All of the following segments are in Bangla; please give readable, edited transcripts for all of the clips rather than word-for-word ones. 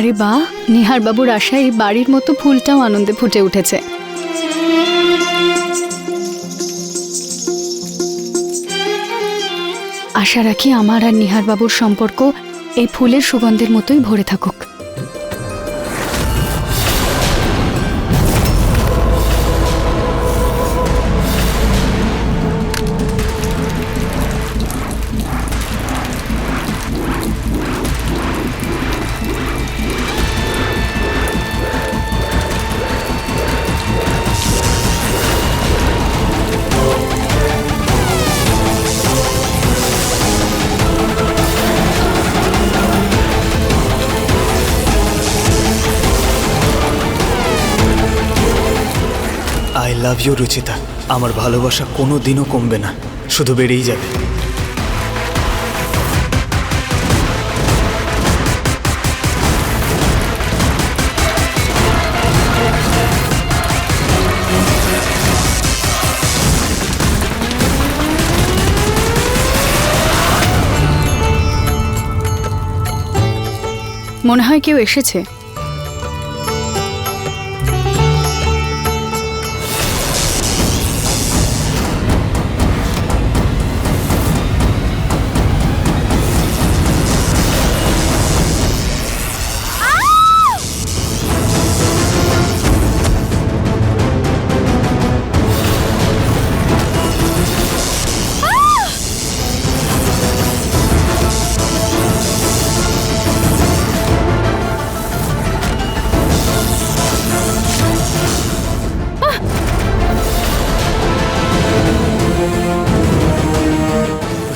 আরে বাহ, নিহার বাবুর আশায় এই বাড়ির মতো ফুলটাও আনন্দে ফুটে উঠেছে। আশা রাখি আমার আর নিহার বাবুর সম্পর্ক এই ফুলের সুগন্ধের মতোই ভরে থাকুক। I love you Ruchita. আমার ভালোবাসা কোনো দিনও কমবে না, শুধু বেড়েই যাবে। মনে হয় কেউ এসেছে।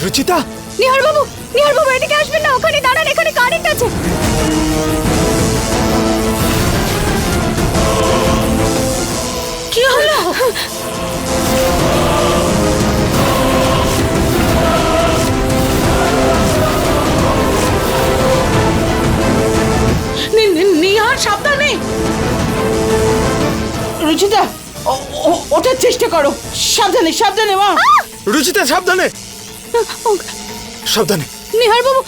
রুচিতা! নিহার বাবু এদিকে আসবেন না, ওখানে দাঁড়ান, এখানে কারেন্ট আছে। কি হলো? নিহার সাবধানে। রুচিতা ওঠার চেষ্টা করো, সাবধানে সাবধানে মা। রুচিতা সাবধানে সাবধানে। নিহার বাবু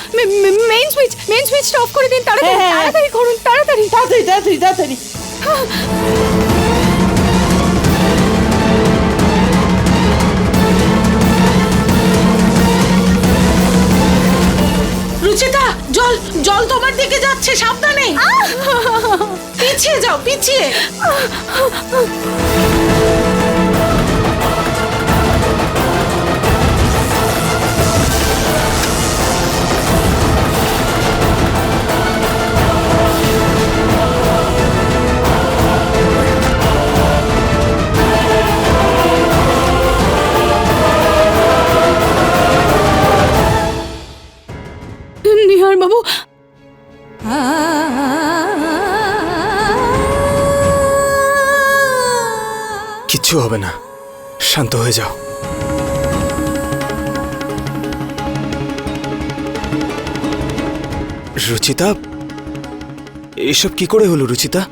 মেইন সুইচটা অফ করে দিন, তাড়াতাড়ি তাড়াতাড়ি করুন, তাড়াতাড়ি তাড়াতাড়ি তাড়াতাড়ি তাড়াতাড়ি। রুচিতা জল জল তোমার দিকে যাচ্ছে, সাবধানে। পিছিয়ে যাও, পিছিয়ে। নিহার বাবু কিচ্ছু হবে না, শান্ত হয়ে যাও। রুচিতা, এসব কি করে হলো রুচিতা?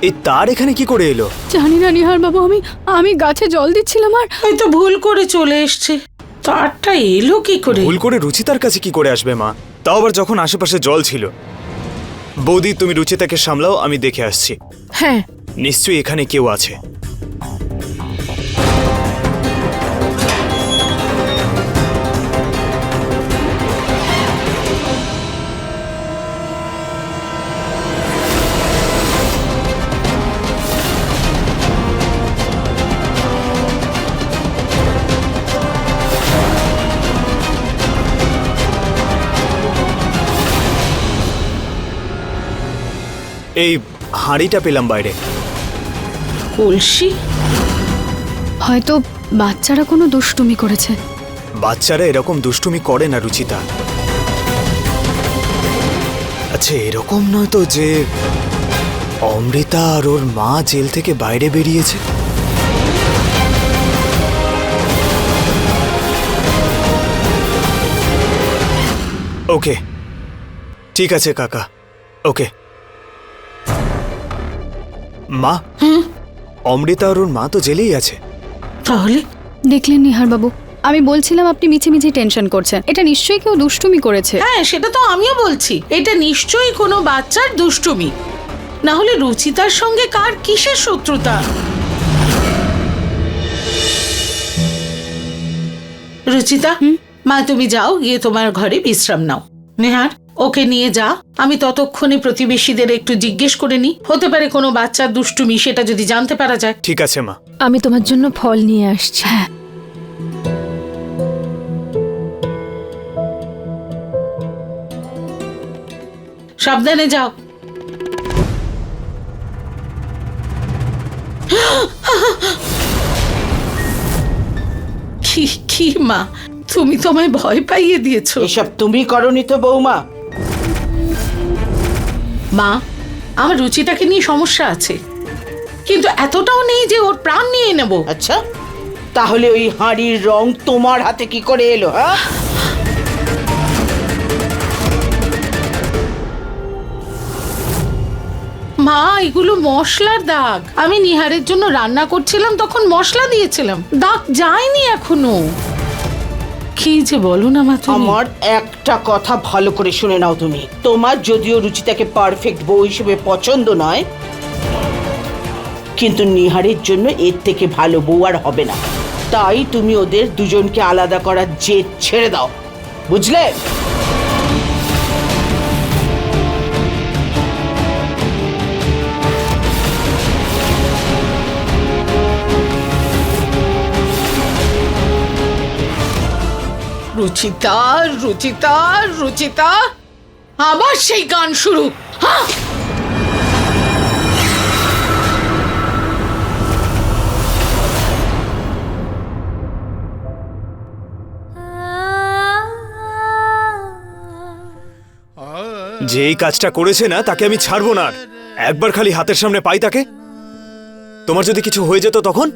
এই তার এখানে কি করে এলো? জানি না নিহার বাবু, আমি গাছে জল দিচ্ছিলাম আর হয়তো ভুল করে চলে এসছে। তারটা এলো কি করে? ভুল করে রুচিতার কাছে কি করে আসবে মা? তাও আবার যখন আশেপাশে জল ছিল। বৌদি, তুমি রুচিতাকে সামলাও, আমি দেখে আসছি। হ্যাঁ, নিশ্চয়ই এখানে কেউ আছে। এই হাঁড়িটা পেলাম বাইরে। কলসি? হয়তো বাচ্চারা কোনো দুষ্টুমি করেছে। বাচ্চারা এরকম দুষ্টুমি করে না রুচিতা। আচ্ছা, এরকম নয় তো যে অমৃতা আর ওর মা জেল থেকে বাইরে বেরিয়েছে? ওকে, ঠিক আছে কাকা, ওকে। মা, অমৃতা আর ওর মা তো জেলেই আছে। তাহলে দেখলেন নিহার বাবু, আমি বলছিলাম আপনি মিছিমিছি টেনশন করছেন, এটা নিশ্চয়ই কেউ দুষ্টুমি করেছে। হ্যাঁ, সেটা তো আমিও বলছি, এটা নিশ্চয়ই কোনো বাচ্চার দুষ্টুমি। না হলে রুচিতার সঙ্গে কার কিসের শত্রুতা? রুচিতা, মা তুমি যাও, গিয়ে তোমার ঘরে বিশ্রাম নাও। নেহার, ওকে নিয়ে যা, আমি ততক্ষণে প্রতিবেশীদের একটু জিজ্ঞেস করে নি, হতে পারে কোনো বাচ্চার দুষ্টুমি, সেটা যদি জানতে পারা যায়। ঠিক আছে মা। আমি তোমার জন্য ফল নিয়ে আসছি। হ্যাঁ, সাবধানে যাও। কি কি মা, তুমি তোমায় ভয় পাইয়ে দিয়েছো। এসব তুমি করনি তো বৌমা? মা, আমার রুচিটাকে নিয়ে সমস্যা আছে, কিন্তু এতটাও নেই যে ওর প্রাণ নিয়ে নেব। আচ্ছা, তাহলে ওই হাঁড়ির রং তোমার হাতে কি করে এলো? হ্যাঁ, মা, এগুলো মশলার দাগ। আমি নিহারের জন্য রান্না করছিলাম, তখন মশলা দিয়েছিলাম, দাগ যায়নি এখনো। কি যে বলো না মা তুমি। আমার একটা কথা ভালো করে শুনে নাও তুমি। তোমার যদিও রুচিতাকে পারফেক্ট বউ হিসেবে পছন্দ নয়, কিন্তু নিহারের জন্য এর থেকে ভালো বউ আর হবে না। তাই তুমি ওদের দুজনকে আলাদা করার জেদ ছেড়ে দাও, বুঝলে? রুচিতা, রুচিতা, রুচিতা, আবার সেই গান শুরু। হ্যাঁ, যে এই কাজটা করেছে না, তাকে আমি ছাড়বো না। আর একবার খালি হাতের সামনে পাই তাকে, তোমার যদি কিছু হয়ে যেত তখন?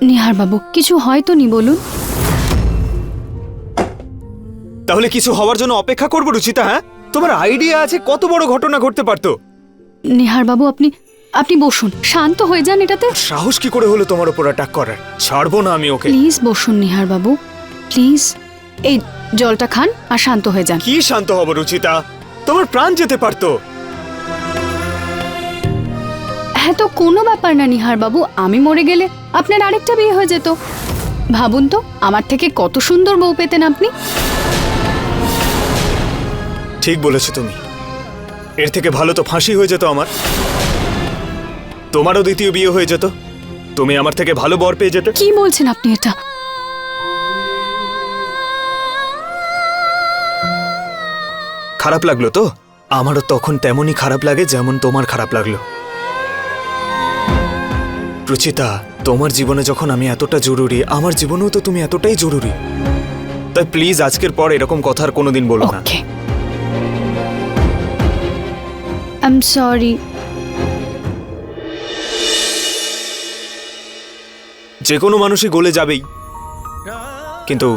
নিহার বাবু, কিছু হয়তো নি, বলুন। তাহলে কিছু হওয়ার জন্য অপেক্ষা করবো রুচিতা? হ্যাঁ, তোমার আইডিয়া আছে কত বড় ঘটনা ঘটতে পারতো। নিহার বাবু, আপনি বসুন, শান্ত হয়ে যান। এটাতে সাহস কি করে হলো তোমার উপর অ্যাটাক করার? ছাড়বো না আমি ওকে। প্লিজ বসুন নিহার বাবু, প্লিজ। এই জলটা খান আর শান্ত হয়ে যান। কি শান্ত হব রুচিতা? তোমার প্রাণ যেতে পারতো। হ্যাঁ, তো কোনো ব্যাপার না নিহার বাবু, আমি মরে গেলে আপনার আরেকটা বিয়ে হয়ে যেত। ভাবুন তো, আমার থেকে কত সুন্দর বউ পেতেন আপনি। ঠিক বলেছো তুমি, এর থেকে ভালো তো ফাঁসি হয়ে যেত আমার। তোমারও দ্বিতীয় বিয়ে হয়ে যেত, তুমি আমার থেকে ভালো বর পেয়ে যেতে। কি বলছেন আপনি এটা? খারাপ লাগলো তো? আমারও তখন তেমনই খারাপ লাগে যেমন তোমার খারাপ লাগলো। রুচিতা, তোমার জীবনে যখন আমি এতটা জরুরি, আমার জীবনেও তো তুমি এতটাই জরুরি। তাই প্লিজ আজকের পর এরকম কথা আর কোনোদিন বলো না। ওকে, আই এম সরি। যে কোনো মানুষই গলে যাবেই, কিন্তু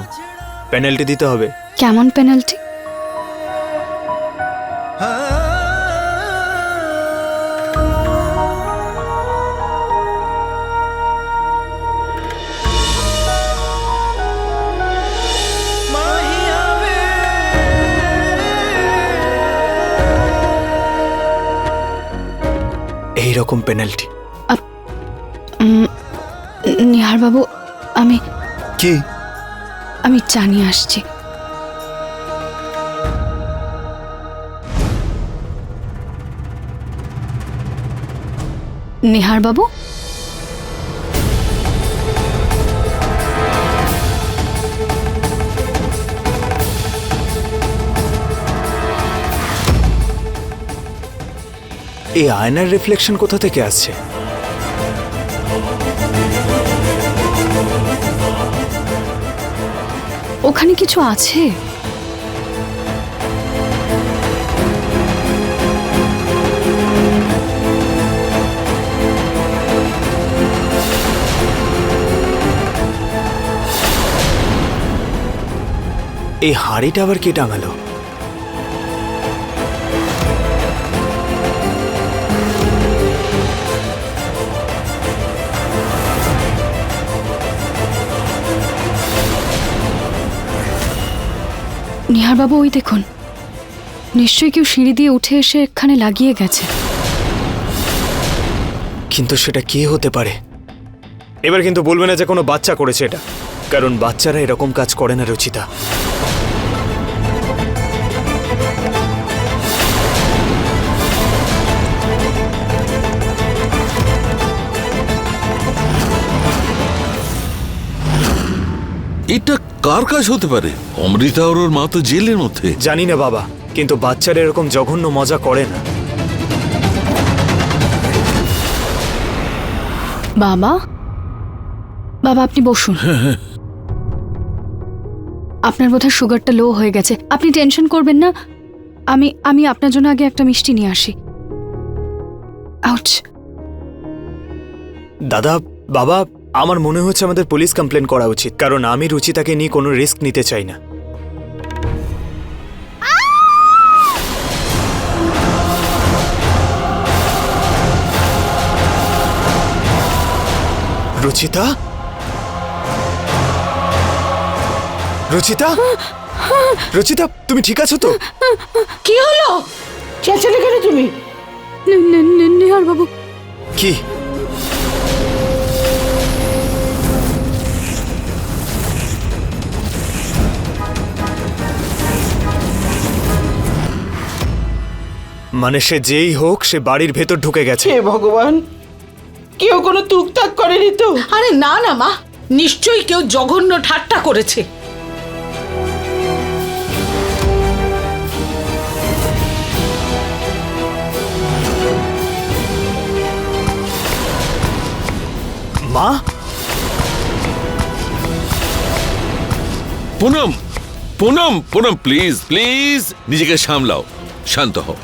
পেনাল্টি দিতে হবে। কেমন পেনাল্টি? এইরকম পেনাল্টি। নিহার বাবু, কি? আমি চা নিয়ে আসছি। নিহার বাবু, এই আয়নার রিফ্লেকশন কোথা থেকে আসছে? ওখানে কিছু আছে? এই হাঁড়িটা আবার কে টাঙালো? নিহার বাবু, ওই দেখুন, নিশ্চয়ই কেউ সিঁড়ি দিয়ে উঠে এসে এখানে লাগিয়ে গেছে। কিন্তু সেটা কে হতে পারে? এবার কিন্তু বলবে না যে কোনো বাচ্চা করেছে এটা, কারণ বাচ্চারা এরকম কাজ করে না রুচিতা। এটা কার কাজ হতে পারে? অমৃতা আর ওর মা তো জেলের মধ্যে। জানি না বাবা, কিন্তু বাচ্চারা এরকম জঘন্য মজা করে না। বাবা, বাবা আপনি বসুন। আপনার বোধহয় সুগারটা লো হয়ে গেছে, আপনি টেনশন করবেন না। আমি আমি আপনার জন্য আগে একটা মিষ্টি নিয়ে আসি। আউচ। দাদা, বাবা, আমার মনে হচ্ছে আমাদের পুলিশ কমপ্লেন করা উচিত, কারণ আমি রুচিতাকে নিয়ে কোনো রিস্ক নিতে চাই না। রুচিতা, রুচিতা, রুচিতা, তুমি ঠিক আছো তো? কি হলো? চেঁচালে কেন তুমি? নিহার বাবু, কি? মানে সে যেই হোক, সে বাড়ির ভেতর ঢুকে গেছে। হে ভগবান, কেউ কোনো তুকতাক করেনি তো? আরে না না মা, নিশ্চয়ই কেউ জঘন্য ঠাট্টা করেছে। মা, পুনম, পুনম, পুনম, প্লিজ প্লিজ নিজেকে সামলাও, শান্ত হও,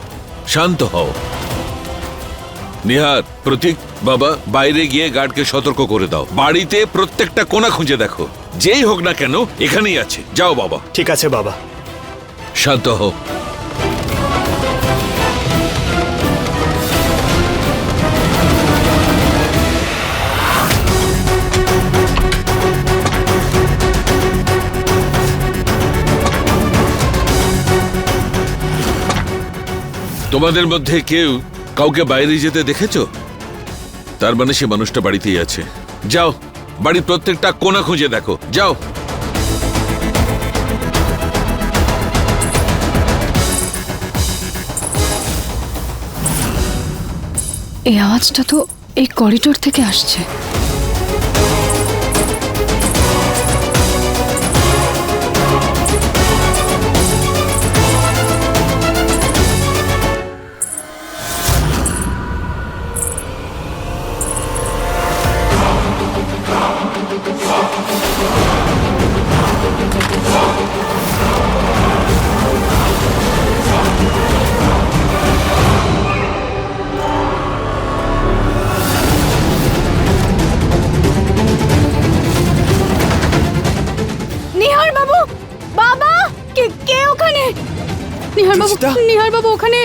শান্ত হও। নিহার, প্রতীক, বাবা বাইরে গিয়ে গার্ডকে সতর্ক করে দাও। বাড়িতে প্রত্যেকটা কোণা খুঁজে দেখো, যেই হোক না কেন এখানেই আছে। যাও বাবা। ঠিক আছে বাবা। শান্ত হও। তোমাদের মধ্যে কেউ কাউকে বাইরে যেতে দেখেছো? তার মানে সে মানুষটা বাড়িতেই আছে। যাও, বাড়ির প্রত্যেকটা কোণা খুঁজে দেখো, যাও। এই আওয়াজটা তো এই করিডোর থেকে আসছে। নিহার বাবু, বাবা, কে ওখানে? নিহার বাবু, রুচিতা? নিহার বাবু ওখানে,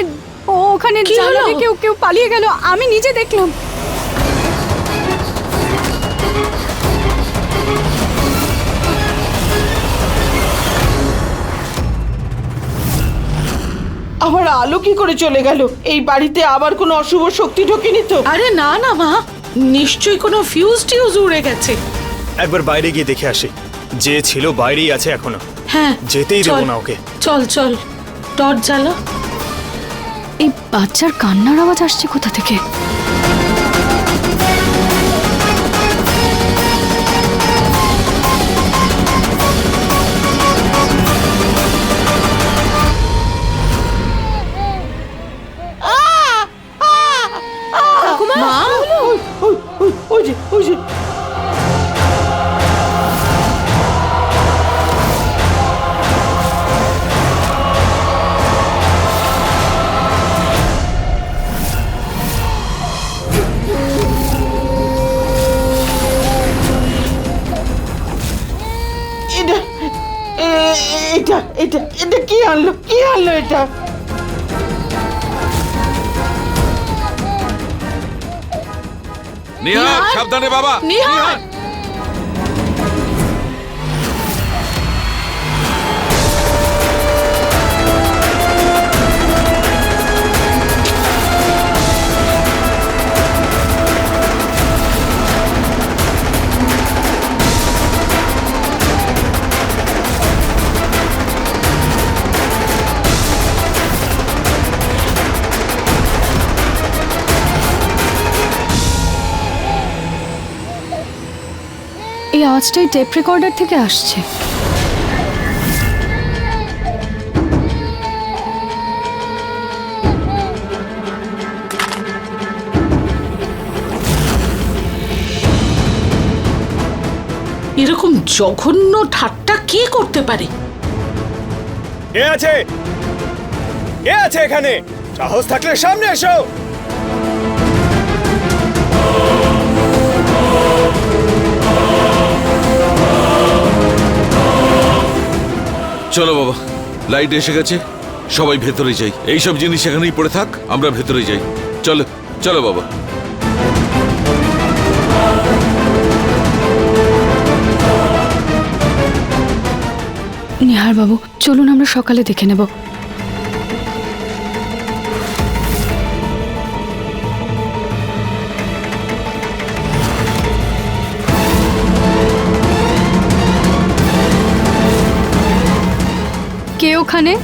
ওখানে কি জানলা হলো? দিয়ে কেউ পালিয়ে গেল, আমি নিজে দেখলাম। আমার আলো কি করে চলে গেল? এই বাড়িতে আবার কোনো অশুভ শক্তি ঢোকেনি তো? আরে না না মা, নিশ্চয়ই কোনো ফিউজ টিউজ উড়ে গেছে। একবার বাইরে গিয়ে দেখে আসি। যে ছিল বাইরেই আছে এখনো। হ্যাঁ, যেতেই দেবো চল, না ওকে। চল চল, টর্চ জ্বালা। এই বাচ্চার কান্নার আওয়াজ আসছে কোথা থেকে? মা, ওই যে, ওই যে। এটা এটা এটা কি আনলো, কি আনলো এটা? নিহার, সাবধানে বাবা। নিহার। এই আওয়াজটাই টেপ রেকর্ডার থেকে আসছে। এরকম জঘন্য ঠাট্টা কে করতে পারে? কে আছে? কে আছে এখানে? সাহস থাকলে সামনে এসো। চলো বাবা, লাইট এসে গেছে, সবাই ভেতরে যাই। এইসব জিনিস এখানেই পড়ে থাক, আমরা ভেতরে যাই। চলো চলো বাবা। নিহার বাবু, চলুন আমরা সকালে দেখে নেব। কে ওখানে?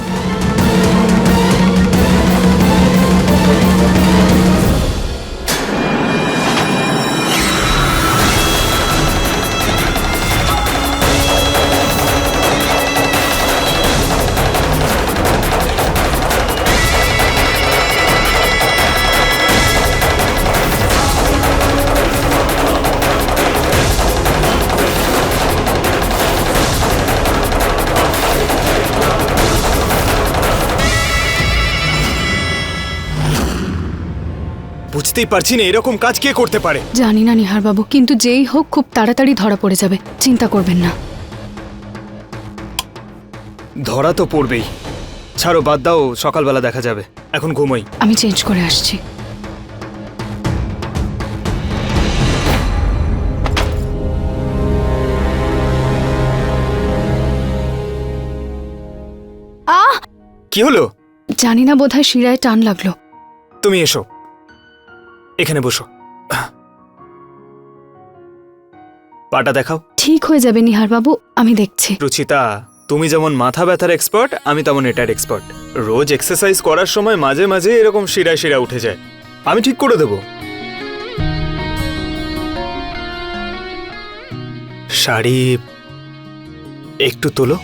বুঝতেই পারছি না এরকম কাজ কে করতে পারে। জানি না নিহার বাবু, কিন্তু যেই হোক খুব তাড়াতাড়ি ধরা পড়ে যাবে, চিন্তা করবেন না। ধরা তো পড়বেই। ছাড়ো, বাদ দাও, সকালবেলা দেখা যাবে। এখন ঘুমোই। আমি চেঞ্জ করে আসছি। আহ! কি হলো? জানি না, বোধহয় শিরায় টান লাগলো। তুমি এসো, এখানে বসো। পাটা দেখাও। ঠিক হয়ে যাবে নিহার বাবু, আমি দেখছি। রুচিতা, তুমি যেমন মাথা ব্যথার এক্সপার্ট, আমি তেমন এটার এক্সপার্ট। রোজ এক্সারসাইজ করার সময় মাঝে মাঝে এরকম শিরা শিরা উঠে যায়। আমি ঠিক করে দেব। শাড়ি একটু তোলো।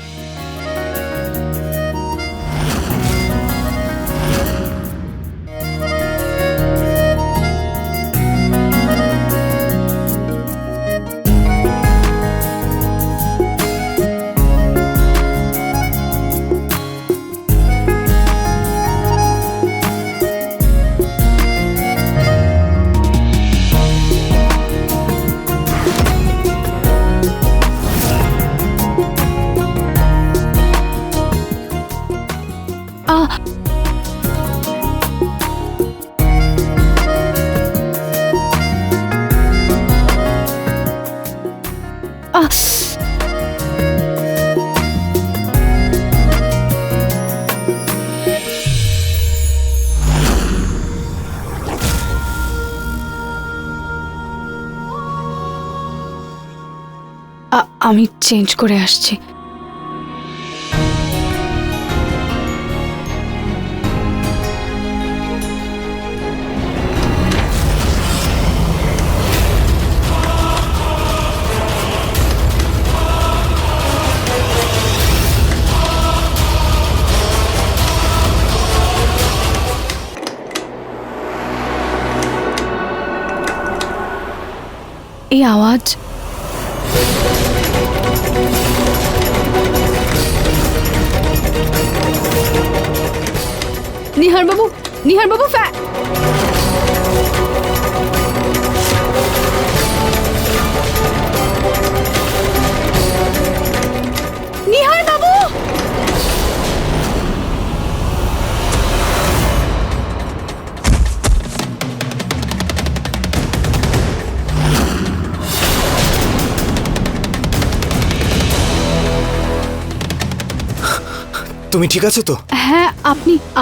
আহ! আহ! আমি চেঞ্জ করে আসছি। এই আওয়াজ নিহার বাবু, নিহার বাবু, নিহার বাবু! তুমি ঠিক আছো তো? হ্যাঁ,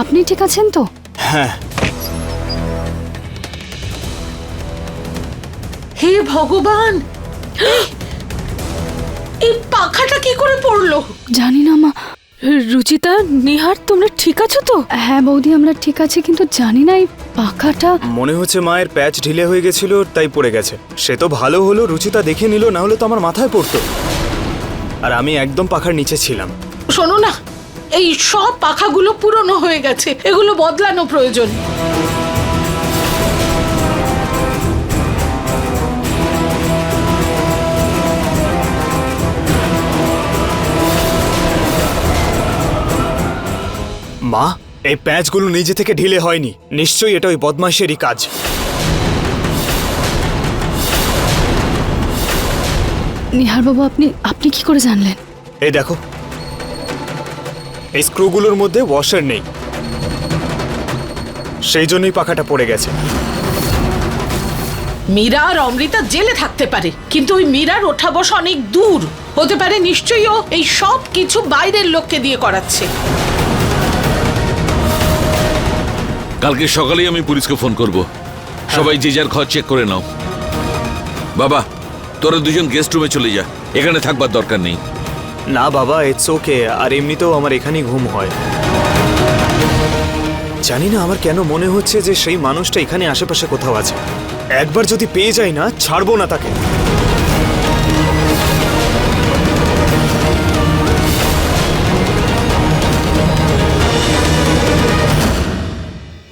আপনি ঠিক আছেন তো? হ্যাঁ। হে ভগবান, এই পাখাটা কি করে পড়লো? জানি না মা, রুচিতা, নিহার, তোমরা ঠিক আছো তো? হ্যাঁ বৌদি, আমরা ঠিক আছি, কিন্তু জানি না এই পাখাটা। মনে হচ্ছে মায়ের প্যাচ ঢিলে হয়ে গেছিল, তাই পড়ে গেছে। সে তো ভালো হলো রুচিতা দেখে নিল, না হলে তো আমার মাথায় পড়তো। আর আমি একদম পাখার নিচে ছিলাম। শোনো না, এই সব পাখাগুলো পুরনো হয়ে গেছে, এগুলো বদলানো প্রয়োজন। মা, এই প্যাচগুলো নিজে থেকে ঢিলে হয়নি, নিশ্চয়ই এটা ওই বদমাইশেরই কাজ। নিহার বাবু, আপনি কি করে জানলেন? এই দেখো, এই স্ক্রুগুলোর মধ্যে ওয়াশার নেই, সেই জন্যই পাখাটা পড়ে গেছে। মীরা আর অমৃতা জেলে থাকতে পারে, কিন্তু ওই মীরার ওঠা বসা অনেক দূর হতে পারে। নিশ্চয়ই ও এই সব কিছু বাইরের লোককে দিয়ে করাচ্ছে। কালকে সকালেই আমি পুলিশকে ফোন করব। সবাই যে যার ঘর চেক করে নাও। বাবা, তোরা দুজন গেস্ট রুমে চলে যা, এখানে থাকবার দরকার নেই। না বাবা, ইটস ওকে। আর এমনিতেও আমার এখানেই ঘুম হয়। জানি না আমার কেন মনে হচ্ছে যে সেই মানুষটা এখানে আশেপাশে কোথাও আছে। একবার যদি পেয়ে যাই না, ছাড়বো না তাকে।